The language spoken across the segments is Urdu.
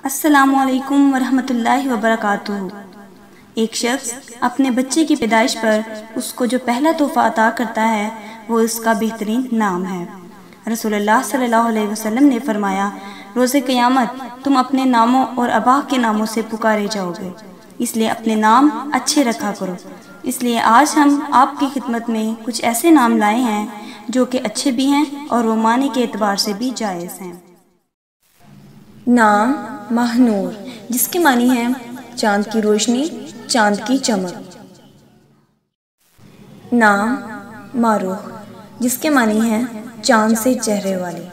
السلام علیکم ورحمۃ اللہ وبرکاتہ۔ ایک شخص اپنے بچے کی پیدائش پر اس کو جو پہلا تحفہ عطا کرتا ہے وہ اس کا بہترین نام ہے۔ رسول اللہ صلی اللہ علیہ وسلم نے فرمایا، روز قیامت تم اپنے ناموں اور آبا کے ناموں سے پکارے جاؤ گے، اس لیے اپنے نام اچھے رکھا کرو۔ اس لیے آج ہم آپ کی خدمت میں کچھ ایسے نام لائے ہیں جو کہ اچھے بھی ہیں اور وہ معنی کے اعتبار سے بھی جائز ہیں۔ نام ماہنور، جس کے معنی ہے چاند کی روشنی، چاند کی چمک۔ نام ماروخ، جس کے معنی ہے چاند سے چہرے والی۔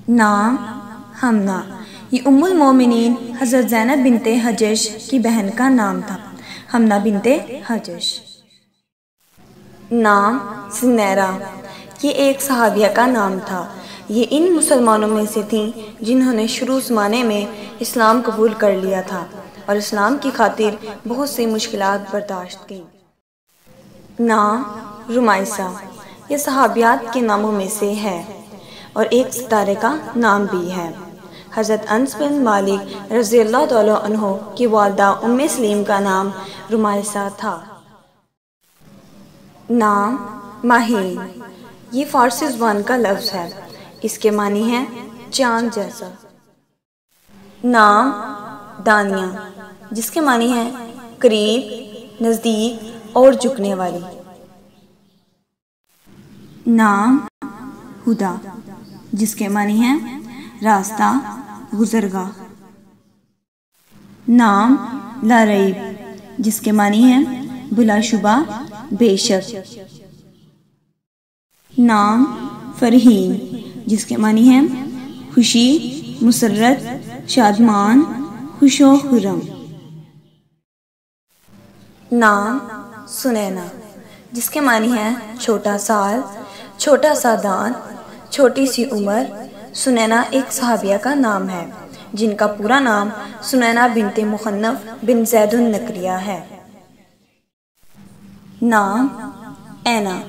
نام حمنا، یہ ام المومنین حضرت زینب بنت حجش کی بہن کا نام تھا، حمنا بنت حجش۔ نام سنیرہ، یہ ایک صحابیہ کا نام تھا۔ یہ ان مسلمانوں میں سے تھیں جنہوں نے شروع زمانے میں اسلام قبول کر لیا تھا اور اسلام کی خاطر بہت سی مشکلات برداشت کی۔ نام رمائسہ، یہ صحابیات کے ناموں میں سے ہے اور ایک ستارے کا نام بھی ہے۔ حضرت انس بن مالک رضی اللہ تعالیٰ عنہ کی والدہ ام سلیم کا نام رمائسہ تھا۔ نام ماہین، یہ فارسی زبان کا لفظ ہے، اس کے معنی ہے چاند جیسا۔ نام دانیہ، جس کے معنی ہے قریب، نزدیک اور جھکنے والی۔ نام ہدا، جس کے معنی ہے راستہ، گزرگاہ۔ نام لا ریب، جس کے معنی ہے بلا شبہ، بے شک۔ نام فرحین، جس کے معنی ہے خوشی، مسرت، شادمان، خوش و خرم۔ نام سنینا، جس کے معنی ہے چھوٹا سال، چھوٹا سا دان، چھوٹی سی عمر۔ سنینا ایک صحابیہ کا نام ہے جن کا پورا نام سنینا بنت مخنف بن زید النکریہ ہے۔ نام اینا،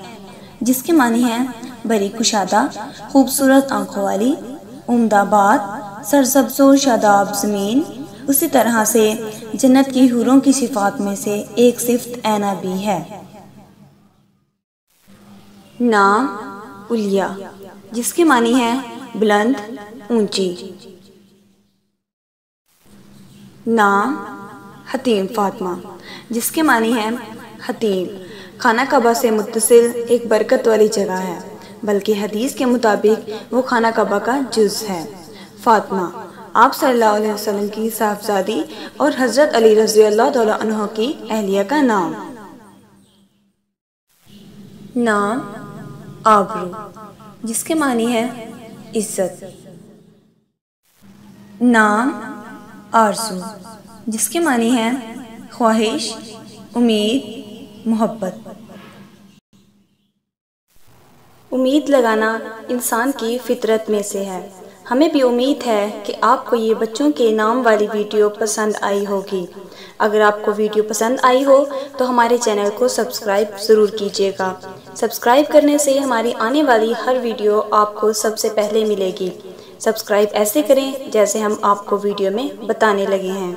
جس کے معنی ہے بڑی کشادہ، خوبصورت آنکھوں والی، عمدہ بات، سرسبز و شاداب زمین۔ اسی طرح سے جنت کی حوروں کی صفات میں سے ایک صفت اینا بھی ہے۔ نام الیا، جس کے معنی ہے بلند، اونچی۔ نام حتیم فاطمہ، جس کے معنی ہے حتیم۔ خانہ کعبہ سے متصل ایک برکت والی جگہ ہے، بلکہ حدیث کے مطابق وہ خانہ کعبہ کا جز ہے۔ فاطمہ آپ صلی اللہ علیہ وسلم کی صاحبزادی اور حضرت علی رضی اللہ تعالیٰ عنہ کی اہلیہ کا نام۔ نام آبرو، جس کے معنی ہے عزت۔ نام آرزو، جس کے معنی ہے خواہش، امید، محبت۔ امید لگانا انسان کی فطرت میں سے ہے۔ ہمیں بھی امید ہے کہ آپ کو یہ بچوں کے نام والی ویڈیو پسند آئی ہوگی۔ اگر آپ کو ویڈیو پسند آئی ہو تو ہمارے چینل کو سبسکرائب ضرور کیجیے گا۔ سبسکرائب کرنے سے ہماری آنے والی ہر ویڈیو آپ کو سب سے پہلے ملے گی۔ سبسکرائب ایسے کریں جیسے ہم آپ کو ویڈیو میں بتانے لگے ہیں۔